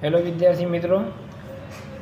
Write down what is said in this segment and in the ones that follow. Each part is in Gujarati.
હેલો વિદ્યાર્થી મિત્રો,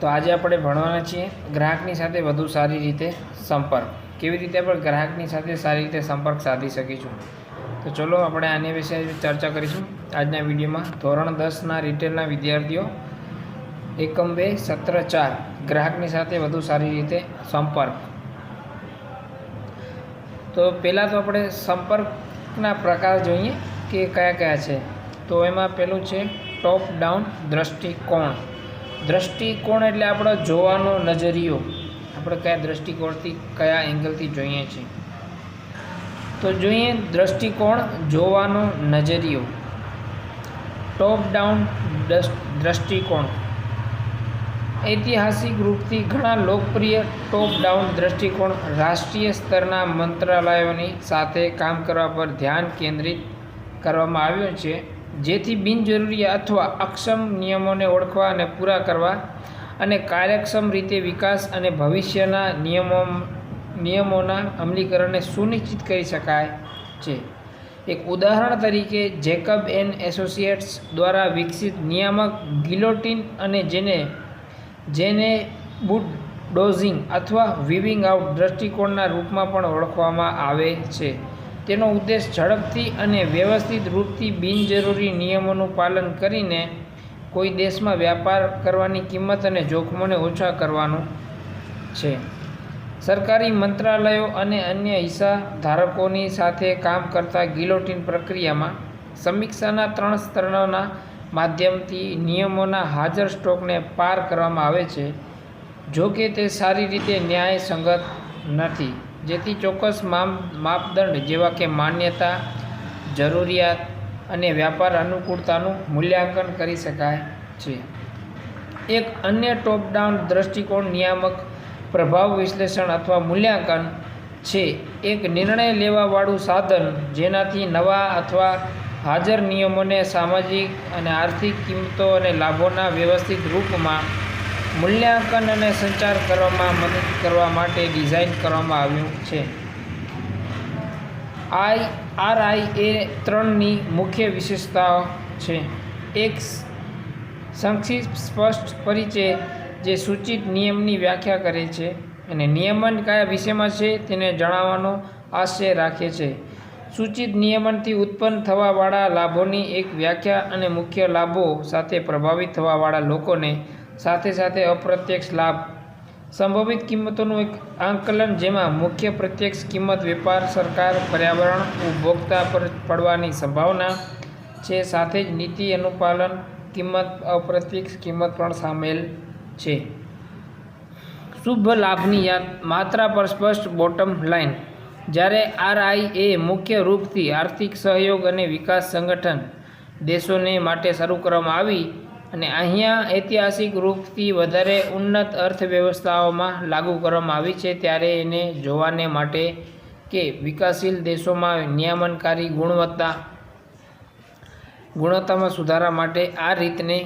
તો આજે આપણે ભણવાના છીએ ગ્રાહકની સાથે વધુ સારી રીતે સંપર્ક. કેવી રીતે આપણે ગ્રાહકની સાથે સારી રીતે સંપર્ક સાધી શકીશું. તો ચલો આપણે આની વિશે ચર્ચા કરીશું આજના વિડીયોમાં. ધોરણ 10ના રિટેલના વિદ્યાર્થીઓ એકમ 2 સત્ર 4 ગ્રાહકની સાથે વધુ સારી રીતે સંપર્ક. તો પહેલાં તો આપણે સંપર્કના પ્રકાર જોઈએ કે કયા કયા છે. તો એમાં પહેલું છે ટોપ ડાઉન દૃષ્ટિકોણ. દૃષ્ટિકોણ એટલે આપણો જોવાનો નજરિયો, આપણે કયા દૃષ્ટિકોણથી કયા એંગલથી જોઈએ છીએ. તો જોઈએ દૃષ્ટિકોણ, જોવાનો નજરિયો. ટોપ ડાઉન દૃષ્ટિકોણ ઐતિહાસિક રૂપથી ઘણા લોકપ્રિય ટોપ ડાઉન દૃષ્ટિકોણ રાષ્ટ્રીય સ્તરના મંત્રાલયોની સાથે કામ કરવા પર ધ્યાન કેન્દ્રિત કરવામાં આવ્યું છે, જેથી બિનજરૂરી અથવા અક્ષમ નિયમોને ઓળખવા અને પૂરા કરવા અને કાર્યક્ષમ રીતે વિકાસ અને ભવિષ્યના નિયમોના અમલીકરણને સુનિશ્ચિત કરી શકાય છે. એક ઉદાહરણ તરીકે જેકબ એન્ડ એસોસિએટ્સ દ્વારા વિકસિત નિયામક ગિલોટીન અને જેને બુલડોઝિંગ અથવા વીવિંગ આઉટ દૃષ્ટિકોણના રૂપમાં પણ ઓળખવામાં આવે છે. તેનો ઉદ્દેશ ઝડપથી અને વ્યવસ્થિત રૂપથી બિનજરૂરી નિયમોનું પાલન કરીને કોઈ દેશમાં વ્યાપાર કરવાની કિંમત અને જોખમોને ઓછા કરવાનું છે. સરકારી મંત્રાલયો અને અન્ય હિસ્સાધારકોની સાથે કામ કરતા ગિલોટીન પ્રક્રિયામાં સમીક્ષાના 3 સ્તરોના માધ્યમથી નિયમોના હાજર સ્ટોકને પાર કરવામાં આવે છે, જો કે તે સારી રીતે ન્યાયસંગત નથી, જેથી ચોક્કસ માપદંડ જેવા કે માન્યતા, જરૂરિયાત અને વ્યાપાર અનુકૂળતાનું મૂલ્યાંકન કરી શકાય છે. એક અન્ય ટોપ ડાઉન દૃષ્ટિકોણ નિયામક પ્રભાવ વિશ્લેષણ અથવા મૂલ્યાંકન છે. એક નિર્ણય લેવાવાળું સાધન જેનાથી નવા અથવા હાજર નિયમોને સામાજિક અને આર્થિક કિંમતો અને લાભોના વ્યવસ્થિત રૂપમાં મૂલ્યાંકન અને સંચાર કરવામાં મદદ કરવા માટે ડિઝાઇન કરવામાં આવ્યું છે. RIA3ની મુખ્ય વિશેષતાઓ છે. એક સંક્ષિપ્ત સ્પષ્ટ પરિચય જે સૂચિત નિયમની વ્યાખ્યા કરે છે અને નિયમન કયા વિષયમાં છે તેને જણાવવાનો આશય રાખે છે. સૂચિત નિયમનથી ઉત્પન્ન થવાવાળા લાભોની એક વ્યાખ્યા અને મુખ્ય લાભો સાથે પ્રભાવિત થવાવાળા લોકોને સાથે સાથે અપ્રત્યક્ષ લાભ, સંભવિત કિંમતોનું એક આંકલન જેમાં મુખ્ય પ્રત્યક્ષ કિંમત વેપાર, સરકાર, પર્યાવરણ, ઉપભોક્તા પર પડવાની સંભાવના છે, સાથે જ નીતિ અનુપાલન કિંમત, અપ્રત્યક્ષ કિંમત પણ સામેલ છે. શુભ લાભની માત્રા પર સ્પષ્ટ બોટમ લાઇન. જ્યારે RIA મુખ્ય રૂપથી આર્થિક સહયોગ અને વિકાસ સંગઠન દેશોને માટે શરૂ કરવામાં આવી અને અહીંયા ઐતિહાસિક રૂપથી વધારે ઉન્નત અર્થવ્યવસ્થાઓમાં લાગુ કરવામાં આવી છે, ત્યારે એને જોવાને માટે કે વિકાસશીલ દેશોમાં નિયમનકારી ગુણવત્તામાં સુધારા માટે આ રીતને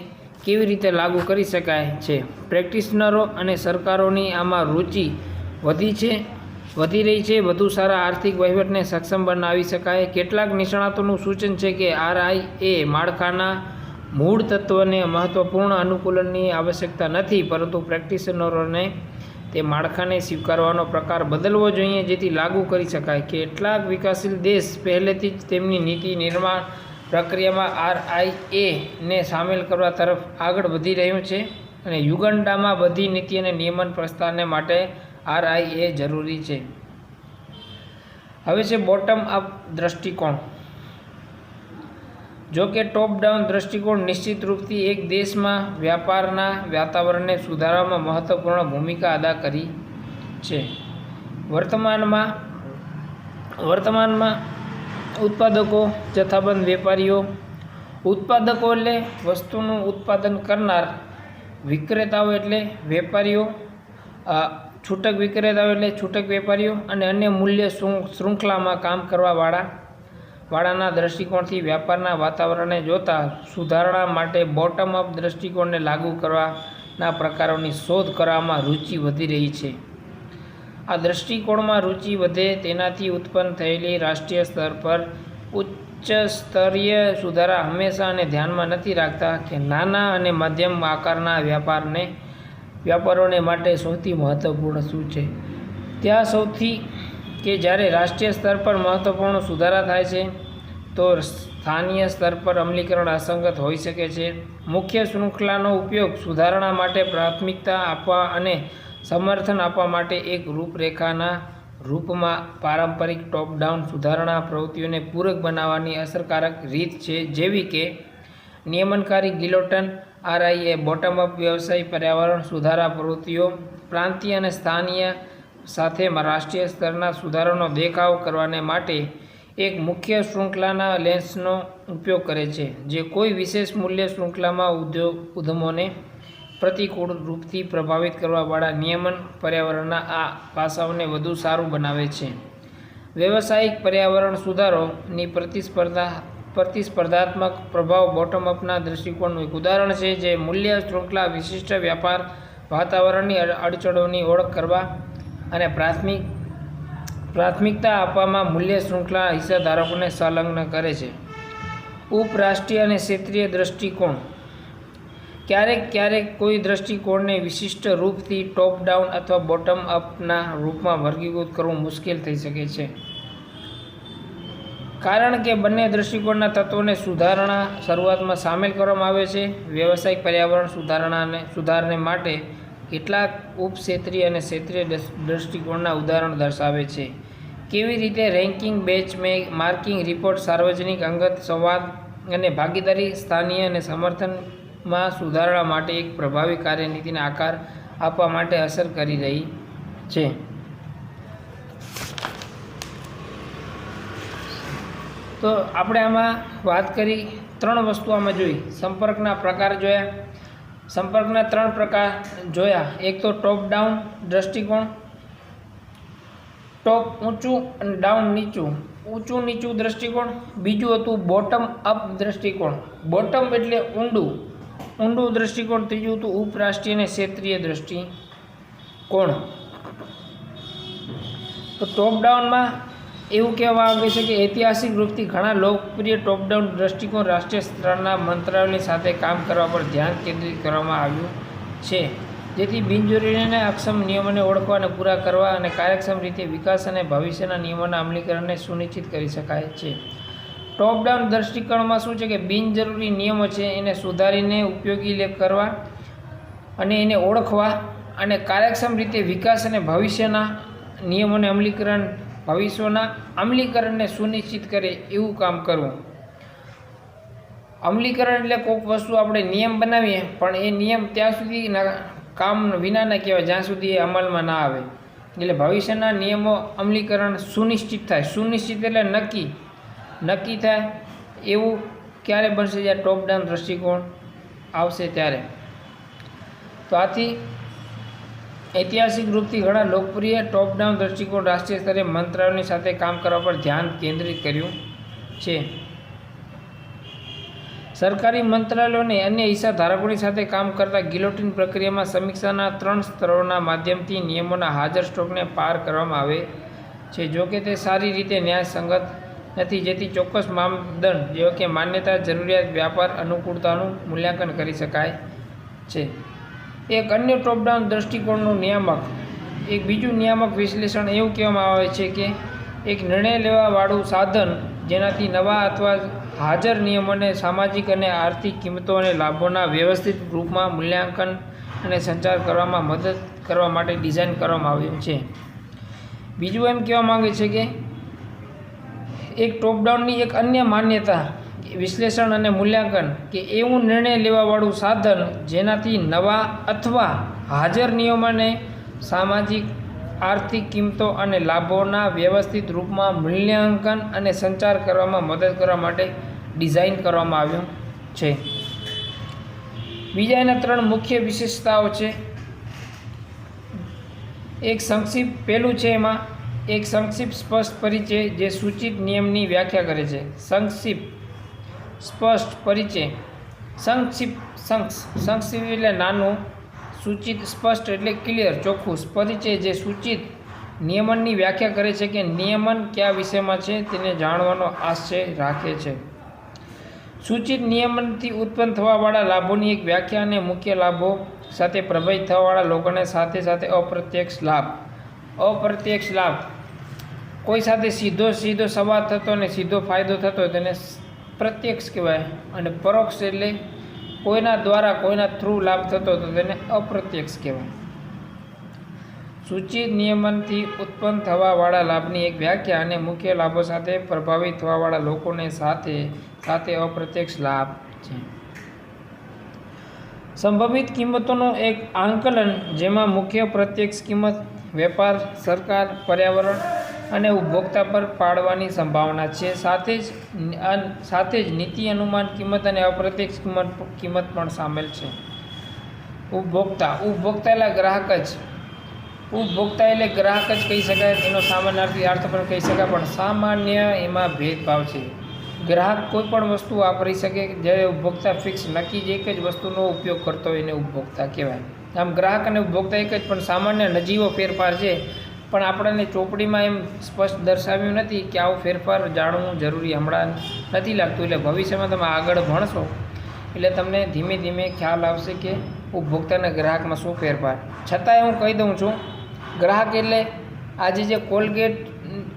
કેવી રીતે લાગુ કરી શકાય છે. પ્રેક્ટિશનરો અને સરકારોની આમાં રુચિ વધી રહી છે. વધુ સારા આર્થિક વહીવટને સક્ષમ બનાવી શકાય. કેટલાક નિષ્ણાતોનું સૂચન છે કે RIA માળખાના મૂળ તત્વને મહત્વપૂર્ણ અનુકૂલનની આવશ્યકતા નથી, પરંતુ પ્રેક્ટિશનરોને તે માળખાને સ્વીકારવાનો પ્રકાર બદલવો જોઈએ જેથી લાગુ કરી શકાય. કેટલાક વિકાસશીલ દેશ પહેલેથી જ તેમની નીતિ નિર્માણ પ્રક્રિયામાં RIA-ને સામેલ કરવા તરફ આગળ વધી રહ્યું છે અને યુગાન્ડામાં બધી નીતિ અને નિયમન પ્રસ્તાવને માટે RIA જરૂરી છે. હવે છે બોટમ અપ દૃષ્ટિકોણ. જો કે ટોપ ડાઉન દૃષ્ટિકોણ નિશ્ચિત રૂપથી એક દેશમાં વ્યાપારના વાતાવરણને સુધારવામાં મહત્વપૂર્ણ ભૂમિકા અદા કરી છે. વર્તમાનમાં ઉત્પાદકો, જથ્થાબંધ વેપારીઓ, ઉત્પાદકો એટલે વસ્તુનું ઉત્પાદન કરનાર, વિક્રેતાઓ એટલે વેપારીઓ, છૂટક વિક્રેતાઓ એટલે છૂટક વેપારીઓ અને અન્ય મૂલ્ય શૃંખલામાં કામ કરવાવાળાના દૃષ્ટિકોણથી વ્યાપારના વાતાવરણને જોતા સુધારણા માટે બોટમ અપ દૃષ્ટિકોણને લાગુ કરવાના પ્રકારોની શોધ કરવામાં રુચિ વધી રહી છે. આ દૃષ્ટિકોણમાં રુચિ વધે તેનાથી ઉત્પન્ન થયેલી રાષ્ટ્રીય સ્તર પર ઉચ્ચ સ્તરીય સુધારા હંમેશા અને ધ્યાનમાં નથી રાખતા કે નાના અને મધ્યમ આકારના વ્યાપારોને માટે સૌથી મહત્ત્વપૂર્ણ શું છે. ત્યાં સૌથી કે જ્યારે રાષ્ટ્રીય સ્તર પર મહત્ત્વપૂર્ણ સુધારા થાય છે તો સ્થાનીય સ્તર પર અમલીકરણ અસંગત હોઈ શકે છે. મુખ્ય શૃંખલાનો ઉપયોગ સુધારણા માટે પ્રાથમિકતા આપવા અને સમર્થન આપવા માટે એક રૂપરેખાના રૂપમાં પારંપરિક ટોપ ડાઉન સુધારણા પ્રવૃત્તિઓને પૂરક બનાવવાની અસરકારક રીત છે, જેવી કે નિયમનકારી ગિલોટન RIA બોટમ અપ વ્યવસાય પર્યાવરણ સુધારા પ્રવૃત્તિઓ પ્રાંતીય અને સ્થાનીય સાથે રાષ્ટ્રીય સ્તરના સુધારાનો દેખાવ કરવાને માટે એક મુખ્ય શૃંખલાના લેન્સનો ઉપયોગ કરે છે, જે કોઈ વિશેષ મૂલ્ય શૃંખલામાં ઉદ્યમોને પ્રતિકૂળ રૂપથી પ્રભાવિત કરવાવાળા નિયમન પર્યાવરણના આ પાસાઓને વધુ સારું બનાવે છે. વ્યવસાયિક પર્યાવરણ સુધારોની પ્રતિસ્પર્ધાત્મક પ્રભાવ બોટમ અપના દૃષ્ટિકોણનું એક ઉદાહરણ છે, જે મૂલ્ય શૃંખલા વિશિષ્ટ વ્યાપાર વાતાવરણની અડચણોની ઓળખ કરવા અને પ્રાથમિકતા આપવામાં મૂલ્ય શૃંખલા હિસ્સેદારોને સંલગ્ન કરે છે. ઉપરાષ્ટ્રીય અને ક્ષેત્રીય દૃષ્ટિકોણ. ક્યારેક કોઈ દૃષ્ટિકોણને વિશિષ્ટ રૂપથી ટોપ ડાઉન અથવા બોટમ અપના રૂપમાં વર્ગીકૃત કરવું મુશ્કેલ થઈ શકે છે, કારણ કે બંને દૃષ્ટિકોણના તત્વોને સુધારણા શરૂઆતમાં સામેલ કરવામાં આવે છે. વ્યવસાયિક પર્યાવરણ સુધારને માટે કેટલાક ઉપક્ષેત્રીય અને ક્ષેત્રીય દૃષ્ટિકોણના ઉદાહરણો દર્શાવે છે. કેવી રીતે રેન્કિંગ બેન્ચમાર્કિંગ રિપોર્ટ સાર્વજનિક અંગત સંવાદ અને ભાગીદારી સ્થાનીય અને સમર્થનમાં સુધારણા માટે એક પ્રભાવી કાર્યનીતિને આકાર આપવા માટે અસર કરી રહી છે. તો આપણે આમાં વાત કરી, 3 વસ્તુ આમાં જોઈ. સંપર્કના પ્રકાર જોયા, સંપર્કના 3 પ્રકાર જોયા. એક તો ટોપ ડાઉન દૃષ્ટિકોણ, ટોપ ઊંચું અને ડાઉન નીચું, ઊંચું નીચું દૃષ્ટિકોણ. બીજું હતું બોટમ અપ દૃષ્ટિકોણ, બોટમ એટલે ઊંડું દૃષ્ટિકોણ. ત્રીજું હતું ઉપરાષ્ટ્રીય અને ક્ષેત્રીય દૃષ્ટિકોણ. તો ટોપ ડાઉનમાં એવું કહેવામાં આવે છે કે ઐતિહાસિક રૂપથી ઘણા લોકપ્રિય ટોપ ડાઉન દૃષ્ટિકોણ રાષ્ટ્રીય સ્તરના મંત્રાલયોની સાથે કામ કરવા પર ધ્યાન કેન્દ્રિત કરવામાં આવ્યું છે, જેથી બિનજરૂરી અને અક્ષમ નિયમોને ઓળખવા અને પૂરા કરવા અને કાર્યક્ષમ રીતે વિકાસ અને ભવિષ્યના નિયમોના અમલીકરણને સુનિશ્ચિત કરી શકાય છે. ટોપ ડાઉન દૃષ્ટિકોણમાં શું છે કે બિનજરૂરી નિયમો છે એને સુધારીને ઉપયોગી કરવા અને એને ઓળખવા અને કાર્યક્ષમ રીતે વિકાસ અને ભવિષ્યના નિયમોને ભવિષ્યના અમલીકરણને સુનિશ્ચિત કરે એવું કામ કરવું. અમલીકરણ એટલે કોઈક વસ્તુ આપણે નિયમ બનાવીએ, પણ એ નિયમ ત્યાં સુધી કામ વિના ના કહેવાય જ્યાં સુધી એ અમલમાં ના આવે. એટલે ભવિષ્યના નિયમો અમલીકરણ સુનિશ્ચિત થાય. સુનિશ્ચિત એટલે નક્કી થાય. એવું ક્યારે બનશે? જ્યારે ટોપ ડાઉન દૃષ્ટિકોણ આવશે ત્યારે. તો આથી ઐતિહાસિક રૂપથી ઘણા લોકપ્રિય ટોપ ડાઉન દૃષ્ટિકોણ રાષ્ટ્રીય સ્તરે મંત્રાલયોની સાથે કામ કરવા પર ધ્યાન કેન્દ્રિત કર્યું છે. સરકારી મંત્રાલયોને અન્ય હિસ્સાધારકોની સાથે કામ કરતા ગિલોટીન પ્રક્રિયામાં સમીક્ષાના 3 સ્તરોના માધ્યમથી નિયમોના હાજર સ્ટોકને પાર કરવામાં આવે છે. જોકે તે સારી રીતે ન્યાયસંગત નથી, જેથી ચોક્કસ માપદંડ જેવા કે માન્યતા, જરૂરિયાત, વ્યાપાર અનુકૂળતાનું મૂલ્યાંકન કરી શકાય છે. એક અન્ય ટોપ ડાઉન દૃષ્ટિકોણનું બીજું નિયામક વિશ્લેષણ એવું કહેવામાં આવે છે કે એક નિર્ણય લેવાવાળું સાધન જેનાથી નવા અથવા હાજર નિયમોને સામાજિક અને આર્થિક કિંમતો અને લાભોના વ્યવસ્થિત રૂપમાં મૂલ્યાંકન અને સંચાર કરવામાં મદદ કરવા માટે ડિઝાઇન કરવામાં આવ્યું છે. બીજું એમ કહેવા માંગે છે કે એક ટોપ ડાઉનની એક અન્ય માન્યતા વિશ્લેષણ અને મૂલ્યાંકન કે એવું નિર્ણય લેવાવાળું સાધન જેનાથી નવા અથવા હાજર નિયમોને સામાજિક આર્થિક કિંમતો અને લાભોના વ્યવસ્થિત રૂપમાં મૂલ્યાંકન અને સંચાર કરવામાં મદદ કરવા માટે ડિઝાઇન કરવામાં આવ્યું છે. બીજા એના 3 મુખ્ય વિશેષતાઓ છે. એક સંક્ષિપ્ત સ્પષ્ટ પરિચય જે સૂચિત નિયમની વ્યાખ્યા કરે છે. સંક્ષિપ્ત એટલે નાનું, સૂચિત સ્પષ્ટ એટલે ક્લિયર ચોખ્ખું, પરિચય જે સૂચિત નિયમનની વ્યાખ્યા કરે છે કે નિયમન કયા વિષયમાં છે તેને જાણવાનો આશય રાખે છે. સૂચિત નિયમનથી ઉત્પન્ન થવાવાળા લાભોની એક વ્યાખ્યા અને મુખ્ય લાભો સાથે પ્રભાવિત થવાવાળા લોકોને સાથે સાથે અપ્રત્યક્ષ લાભ. અપ્રત્યક્ષ લાભ કોઈ સાથે સીધો સંવાદ થતો અને સીધો ફાયદો થતો તેને પ્રત્યક્ષ કહેવાય, અને પરોક્ષ એટલે કોઈના દ્વારા કોઈના થ્રુ લાભ થતો તો તેને અપ્રત્યક્ષ કહેવાય. સૂચિત નિયમનથી ઉત્પન્ન થવાવાળા લાભની એક વ્યાખ્યા અને મુખ્ય લાભો સાથે પ્રભાવિત થવાવાળા લોકોને સાથે સાથે અપ્રત્યક્ષ લાભ છે. સંભવિત કિંમતોનું એક આંકલન જેમાં મુખ્ય પ્રત્યક્ષ કિંમત વેપાર, સરકાર, પર્યાવરણ અને ઉપભોક્તા પર પાડવાની સંભાવના છે. સાથે જ નીતિ અનુમાન કિંમત અને અપ્રત્યક્ષ કિંમત પણ સામેલ છે. ઉપભોક્તા એટલે ગ્રાહક જ. ઉપભોક્તા એટલે ગ્રાહક જ કહી શકાય, એનો સામાન્ય અર્થ પણ કહી શકાય, પણ સામાન્ય એમાં ભેદભાવ છે. ગ્રાહક કોઈ પણ વસ્તુ વાપરી શકે, જ્યારે ઉપભોક્તા ફિક્સ નક્કી જ એક જ વસ્તુનો ઉપયોગ કરતો હોય એને ઉપભોક્તા કહેવાય. આમ ગ્રાહક અને ઉપભોક્તા એક જ, પણ સામાન્ય નજીવો ફેરફાર છે. પણ આપણને ચોપડીમાં એમ સ્પષ્ટ દર્શાવ્યું નથી કે આવો ફેરફાર જાણવું જરૂરી હમણાં નથી લાગતું. એટલે ભવિષ્યમાં તમે આગળ ભણશો એટલે તમને ધીમે ધીમે ખ્યાલ આવશે કે ઉપભોક્તા અને ગ્રાહકમાં શું ફેરફાર. છતાંય હું કહી દઉં છું, ગ્રાહક એટલે આજે જે કોલગેટ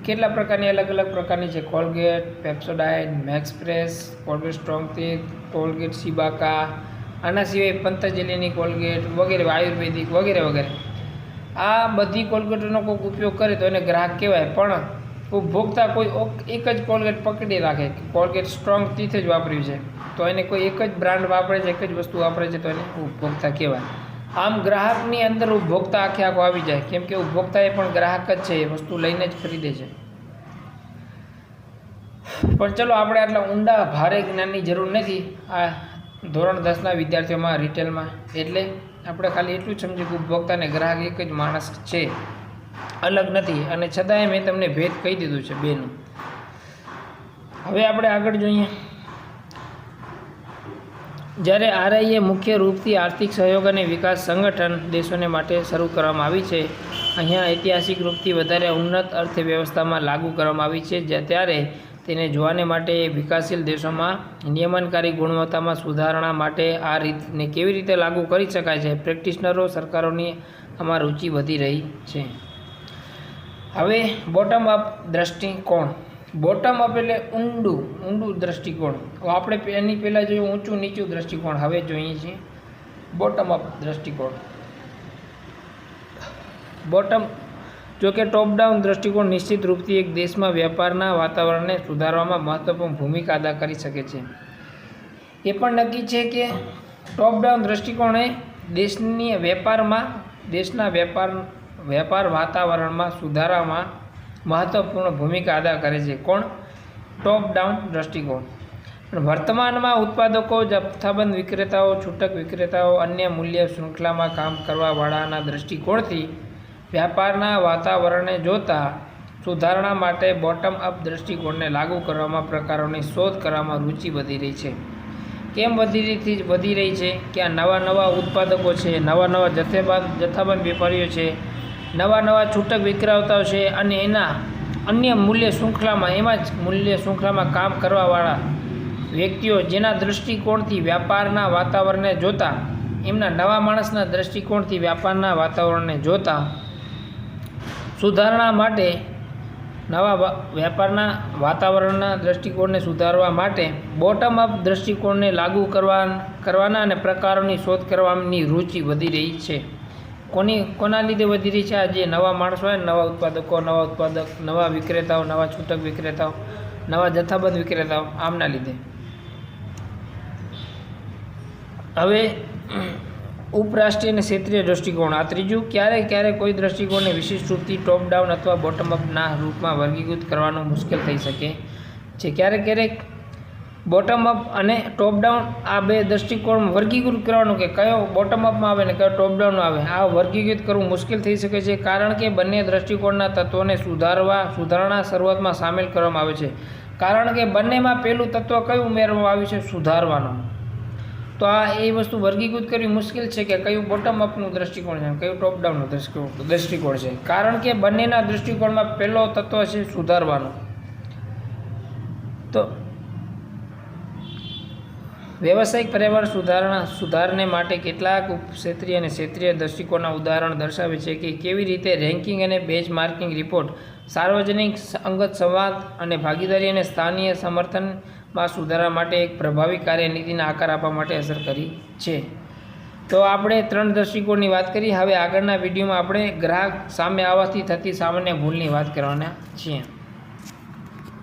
કેટલા પ્રકારની અલગ અલગ પ્રકારની છે. Colgate, Pepsodent, Maxfresh, Colgate strong teeth, Colgate Cibaca, આના સિવાય પંતંજલિની કોલગેટ વગેરે, આયુર્વેદિક વગેરે વગેરે. આ બધી કોલગેટોનો કોઈક ઉપયોગ કરે તો એને ગ્રાહક કહેવાય. પણ ઉપભોક્તા કોઈ એક જ કોલગેટ પકડી રાખે, કોલગેટ સ્ટ્રોંગ ટીથ જ વાપર્યું છે તો એને કોઈ એક જ બ્રાન્ડ વાપરે છે, એક જ વસ્તુ વાપરે છે તો એને ઉપભોક્તા કહેવાય. આમ ગ્રાહકની અંદર ઉપભોક્તા આખે આખો આવી જાય, કેમ કે ઉપભોક્તા એ પણ ગ્રાહક જ છે, એ વસ્તુ લઈને જ ખરીદે છે. પણ ચલો આપણે આટલા ઊંડા ભારે જ્ઞાનની જરૂર નથી આ ધોરણ 10ના વિદ્યાર્થીઓમાં રિટેલમાં. એટલે આપણે ખાલી એટલું જ સમજીએ કે ઉપભોક્તા અને ગ્રાહક એક જ માણસ છે, અલગ નથી. અને છતાંય મેં તમને ભેદ કહી દીધું છે બેનું. હવે આપણે આગળ જોઈએ. જ્યારે આરઆઈએ મુખ્ય રૂપથી આર્થિક સહયોગ અને વિકાસ સંગઠન દેશોને માટે શરૂ કરવામાં આવી છે, અહીંયા ઐતિહાસિક રૂપથી વધારે ઉન્નત અર્થવ્યવસ્થામાં લાગુ કરવામાં આવી છે, ત્યારે તેને જોવાને માટે વિકાસશીલ દેશોમાં નિયમનકારી ગુણવત્તામાં સુધારણા માટે આ રીતને કેવી રીતે લાગુ કરી શકાય છે, પ્રેક્ટિશનરો સરકારોની આમાં રુચિ વધી રહી છે. હવે બોટમ અપ દ્રષ્ટિકોણ. બોટમ અપ એટલે ઊંડું દ્રષ્ટિકોણ. આપણે એની પહેલાં જોયું ઊંચું નીચું દ્રષ્ટિકોણ, હવે જોઈએ છીએ બોટમ અપ દ્રષ્ટિકોણ. જો કે ટોપ ડાઉન દ્રષ્ટિકોણ નિશ્ચિત રૂપથી એક દેશમાં વેપારના વાતાવરણને સુધારવામાં મહત્વપૂર્ણ ભૂમિકા અદા કરી શકે છે. એ પણ નક્કી છે કે ટોપ ડાઉન દ્રષ્ટિકોણ એ દેશના વેપાર વાતાવરણમાં સુધારવામાં મહત્વપૂર્ણ ભૂમિકા અદા કરે છે. કોણ? ટોપ ડાઉન દ્રષ્ટિકોણ. વર્તમાનમાં ઉત્પાદકો, જથ્થાબંધ વિક્રેતાઓ, છૂટક વિક્રેતાઓ, અન્ય મૂલ્ય શૃંખલામાં કામ કરવાવાળાના દ્રષ્ટિકોણથી વ્યાપારના વાતાવરણને જોતા સુધારણા માટે બોટમ અપ દ્રષ્ટિકોણને લાગુ કરવામાં પ્રકારોની શોધ કરવામાં રુચિ વધી રહી છે. કેમ વધી રહી છે કે આ નવા ઉત્પાદકો છે, નવા જથ્થાબંધ વેપારીઓ છે, નવા છૂટક વિક્રેતાઓ છે, અને એના અન્ય મૂલ્ય શૃંખલામાં કામ કરવાવાળા વ્યક્તિઓ જેના દૃષ્ટિકોણથી વ્યાપારના વાતાવરણને જોતા, એમના નવા માણસના દૃષ્ટિકોણથી વ્યાપારના વાતાવરણને જોતા સુધારણા માટે વેપારના વાતાવરણના દૃષ્ટિકોણને સુધારવા માટે બોટમ અપ દૃષ્ટિકોણને લાગુ કરવાના અને પ્રકારોની શોધ કરવાની રુચિ વધી રહી છે. કોના લીધે વધી રહી છે? આ જે નવા માણસો હોય, નવા ઉત્પાદકો, નવા વિક્રેતાઓ, નવા છૂટક વિક્રેતાઓ, નવા જથ્થાબંધ વિક્રેતાઓ, આમના લીધે. હવે ઉપરાષ્ટ્રીય અને ક્ષેત્રીય દૃષ્ટિકોણ. આ ત્રીજું. ક્યારેક કોઈ દૃષ્ટિકોણને વિશિષ્ટ રૂપથી ટોપ ડાઉન અથવા બોટમ અપના રૂપમાં વર્ગીકૃત કરવાનું મુશ્કેલ થઈ શકે છે. ક્યારેક બોટમ અપ અને ટોપ ડાઉન આ બે દૃષ્ટિકોણ વર્ગીકૃત કરવાનું, કે કયો બોટમ અપમાં આવે ને કયો ટોપ ડાઉનમાં આવે, આ વર્ગીકૃત કરવું મુશ્કેલ થઈ શકે છે. કારણ કે બંને દૃષ્ટિકોણના તત્વોને સુધારણા શરૂઆતમાં સામેલ કરવામાં આવે છે. કારણ કે બંનેમાં પહેલું તત્વ કયું ઉમેરવામાં આવ્યું છે? સુધારવાનું. તો આ એ વસ્તુ વર્ગીકૃત કરવી મુશ્કેલ છે કે કયું બોટમ અપનું દૃષ્ટિકોણ છે કયું ટોપ ડાઉનનું દૃષ્ટિકોણ છે, કારણ કે બંનેના દૃષ્ટિકોણમાં પહેલો તત્વ છે સુધારવાનો. તો વ્યવસાયિક પર્યાવરણ સુધારને માટે કેટલાક ઉપક્ષેત્રીય અને ક્ષેત્રીય દૃષ્ટિકોણના ઉદાહરણ દર્શાવે છે કે કેવી રીતે રેન્કિંગ અને બેન્ચમાર્કિંગ રિપોર્ટ સાર્વજનિક અંગત સંવાદ અને ભાગીદારી અને સ્થાનીય સમર્થનમાં સુધારા માટે એક પ્રભાવી કાર્યનીતિને આકાર આપવા માટે અસર કરી છે. તો આપણે 3 દૃષ્ટિકોણની વાત કરી. હવે આગળના વિડીયોમાં આપણે ગ્રાહક સામે આવવાથી થતી સામાન્ય ભૂલની વાત કરવાના છીએ.